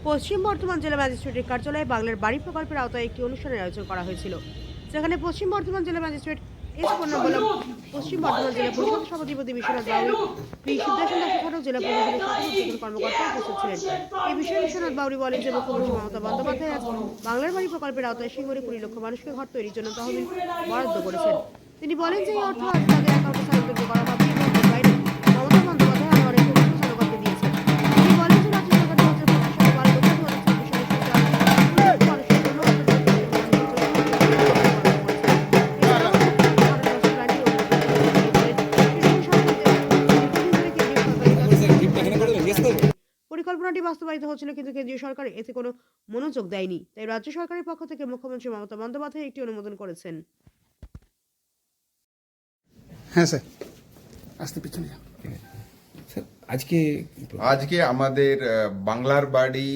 পশ্চিম বর্ধমান জেলা ম্যাজিস্ট্রেটের কার্যালয়ে বাংলার বাড়ি প্রকল্পের আওতায় একটি অনুষ্ঠানের আয়োজন করা হয়েছিল, যেখানে পশ্চিম বর্ধমান জেলা ম্যাজিস্ট্রেট এস পূর্ণবলম, পশ্চিম বর্ধমান জেলা পরিষদের সভাধিপতি বিশ্বনাথ বাউরি, পি সিদ্ধার্থ দাস যেলা প্রশাসনের সকল উদ্যোগের কর্মকর্তা উপস্থিত ছিলেন। এই বিষয়ে বিশ্বনাথ বাউরি বলেন যে মুখ্যমন্ত্রী মমতা বন্দ্যোপাধ্যায় আজ বাংলার বাড়ি প্রকল্পের আওতায় সিঙ্গুরে 20 লক্ষ মানুষকে ঘর তৈরির জন্য তহবিল বরাদ্দ করেছেন। তিনি বলেন যে এই অর্থ আজ তাদের অ্যাকাউন্টে স্থানান্তরিত করা হবে এবং এর বাইরে মমতা বন্দ্যোপাধ্যায় আরও অনেক তথ্য জনগণকে দিয়েছেন। তিনি বলেন যে রাজ্য সরকার 2025 সালে 12 লক্ষ 2026 সালে মানুষের জন্য পরিকল্পনাটি বাস্তবায়িত হচ্ছিল, কিন্তু কেন্দ্রীয় সরকার এতে কোনো মনোযোগ দেয়নি। তাই রাজ্য সরকারের পক্ষ থেকে মুখ্যমন্ত্রী মমতা বন্দ্যোপাধ্যায় একটি অনুমোদন করেছেন। হ্যাঁ স্যার, আসতে পিছনে যান স্যার। আজকে আমাদের বাংলার বাড়ি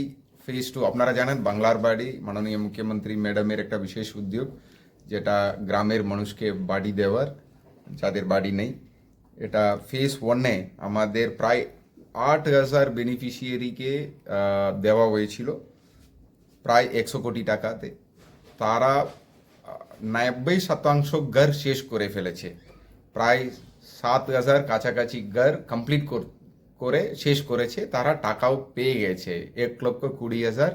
ফেজ 2, আপনারা জানেন বাংলার বাড়ি মাননীয় মুখ্যমন্ত্রী ম্যাডামের একটা বিশেষ উদ্যোগ, যেটা গ্রামের মানুষকে বাড়ি দেওয়ার, যাদের বাড়ি নেই। এটা ফেজ 1-এ আমাদের প্রায় 8,000 বেনিফিশিয়ারিকে দেওয়া হয়েছিল প্রায় 100 কোটি টাকাতে। তারা 90% ঘর শেষ করে ফেলেছে, প্রায় 7,000 কাছাকাছি ঘর কমপ্লিট করে শেষ করেছে। তারা টাকাও পেয়ে গেছে, 1,20,000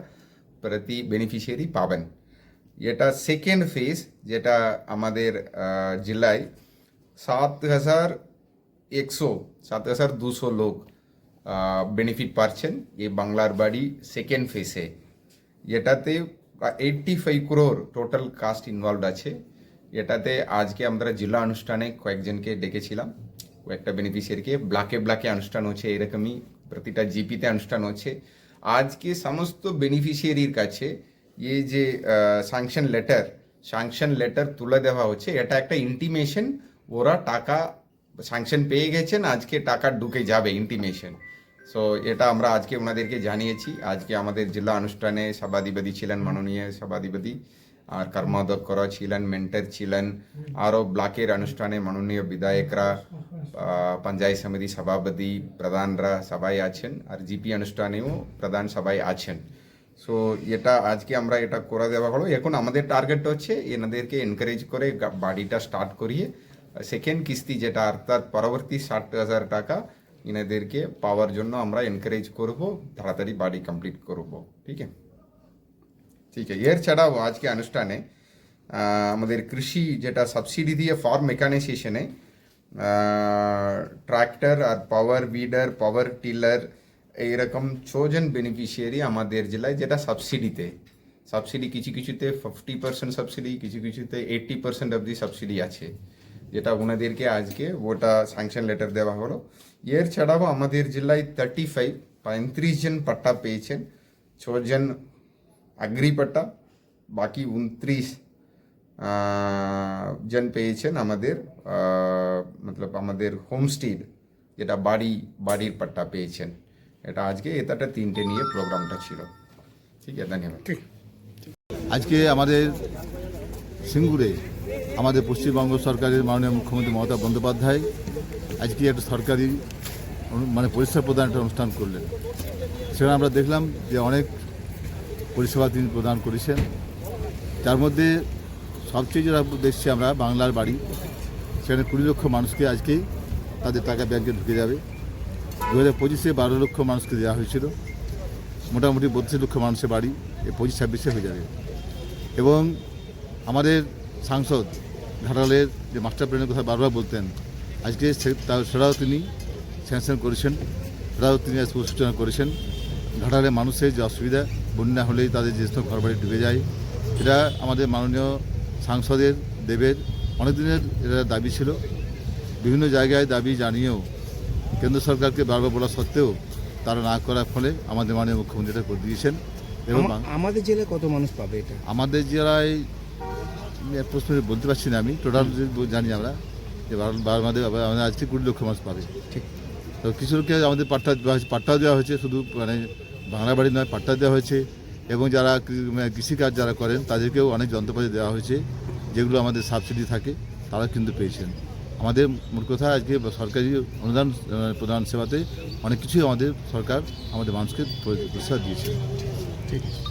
প্রতি বেনিফিশিয়ারি পাবেন। এটা সেকেন্ড ফেজ, যেটা আমাদের জেলায় 7,200 লোক বেনিফিট পাচ্ছেন এই বাংলার বাড়ি সেকেন্ড ফেজে। এটাতে 85 crore টোটাল কাস্ট ইনভলভড আছে। এটাতে আজকে আমরা জেলা অনুষ্ঠানে কয়েকজনকে ডেকেছিলাম, কয়েকটা বেনিফিশিয়ারিকে। ব্লকে অনুষ্ঠান হচ্ছে, এরকমই প্রতিটা জিপিতে অনুষ্ঠান হচ্ছে। আজকে সমস্ত বেনিফিশিয়ারির কাছে এই যে স্যাংশন লেটার তুলে দেওয়া হচ্ছে, এটা একটা ইন্টিমেশন, ওরা টাকা স্যাংশন পেয়ে গেছেন, আজকে টাকা ঢুকে যাবে, ইন্টিমেশন। সো এটা আমরা আজকে ওনাদেরকে জানিয়েছি। আজকে আমাদের জেলা অনুষ্ঠানে সভাধিপতি ছিলেন মাননীয় সভাধিপতি, আর কর্মাধ্যক্ষরা ছিলেন, মেন্টর ছিলেন, আরও ব্লকের অনুষ্ঠানে মাননীয় বিধায়করা, পঞ্চায়েত সমিতি সভাপতি, প্রধানরা সবাই আছেন, আর জিপি অনুষ্ঠানেও প্রধান সবাই আছেন। সো এটা আজকে আমরা এটা করে দেওয়া হলো। এখন আমাদের টার্গেট হচ্ছে এনাদেরকে এনকারেজ করে বাড়িটা স্টার্ট করিয়ে সেকেন্ড কিস্তি, যেটা অর্থাৎ পরবর্তী 60,000 টাকা এনাদেরকে পাওয়ার জন্য আমরা এনকারেজ করব, তাড়াতাড়ি বাড়ি কমপ্লিট করব। ঠিক আছে, ঠিক আছে। এর ছাড়াও আজকে অনুষ্ঠানে আমাদের কৃষি, যেটা সাবসিডি দিয়ে ফার্ম মেকানাইজেশনে ট্রাক্টর আর পাওয়ার উইডার, পাওয়ার টিলার, এইরকম 6 জন বেনিফিশিয়ারি আমাদের জেলায়, যেটা সাবসিডি কিছুতে 50% সাবসিডি, কিছুতে 80% অবধি সাবসিডি আছে, যেটা ওনাদেরকে আজকে ওটা স্যাংশন লেটার দেওয়া হলো। এর ছাড়াও আমাদের জেলায় 35 জন পাট্টা পেয়েছেন, 6 জন আগ্রি পাট্টা, বাকি 29 জন পেয়েছেন আমাদের আমাদের হোমস্টেড, যেটা বাড়ির পাট্টা পেয়েছেন। এটা আজকে এটা 3টে নিয়ে প্রোগ্রামটা ছিল। ঠিক আছে, ধন্যবাদ। আজকে আমাদের সিঙ্গুরে আমাদের পশ্চিমবঙ্গ সরকারের মাননীয় মুখ্যমন্ত্রী মমতা বন্দ্যোপাধ্যায় আজকে একটা সরকারি পরিষেবা প্রদান একটা অনুষ্ঠান করলেন। সেখানে আমরা দেখলাম যে অনেক পরিষেবা তিনি প্রদান করেছেন। তার মধ্যে সবচেয়ে যেটা দেখছি আমরা বাংলার বাড়ি, সেখানে 20 লক্ষ মানুষকে আজকেই তাদের টাকা ব্যাংকে ঢুকে যাবে। 2025-এ 12 লক্ষ মানুষকে দেওয়া হয়েছিল, মোটামুটি 32 লক্ষ মানুষের বাড়ি এই 25-26-এ হয়ে যাবে। এবং আমাদের সাংসদ ঘাটালের যে মাস্টার প্ল্যানের কথা বারবার বলতেন, আজকে সেটাও তিনি স্যাংশন করেছেন, সেটাও তিনি আজ সূচনা করেছেন। ঘাটালের মানুষের যে অসুবিধা, বন্যা হলেই তাদের যে ঘর বাড়ি ডুবে যায়, এটা আমাদের মাননীয় সাংসদের দেবের অনেক দিনের এটা দাবি ছিল। বিভিন্ন জায়গায় দাবি জানিয়েও কেন্দ্র সরকারকে বারবার বলা সত্ত্বেও তারা না করার ফলে আমাদের মাননীয় মুখ্যমন্ত্রী এটা করে দিয়েছেন। এবং আমাদের জেলায় কত মানুষ পাবে এটা? আমাদের জেলায় প্রশ্ন বলতে পারছি না, আমি টোটাল জানি আমরা যে আমাদের আজকে 20 লক্ষ মানুষ পাবে। ঠিক। তো কিছু লোককে আমাদের পাট্টাও দেওয়া হয়েছে, শুধু বাংলা বাড়ি নয়, পাট্টা দেওয়া হয়েছে। এবং যারা কৃষিকাজ যারা করেন তাদেরকেও অনেক যন্ত্রপাতি দেওয়া হয়েছে, যেগুলো আমাদের সাবসিডি থাকে, তারা কিন্তু পেয়েছেন। আমাদের মোট কথা আজকে সরকারি অনুদান প্রদান সেবাতে অনেক কিছুই আমাদের সরকার আমাদের মানুষকে পরিষেবা দিয়েছে। ঠিক আছে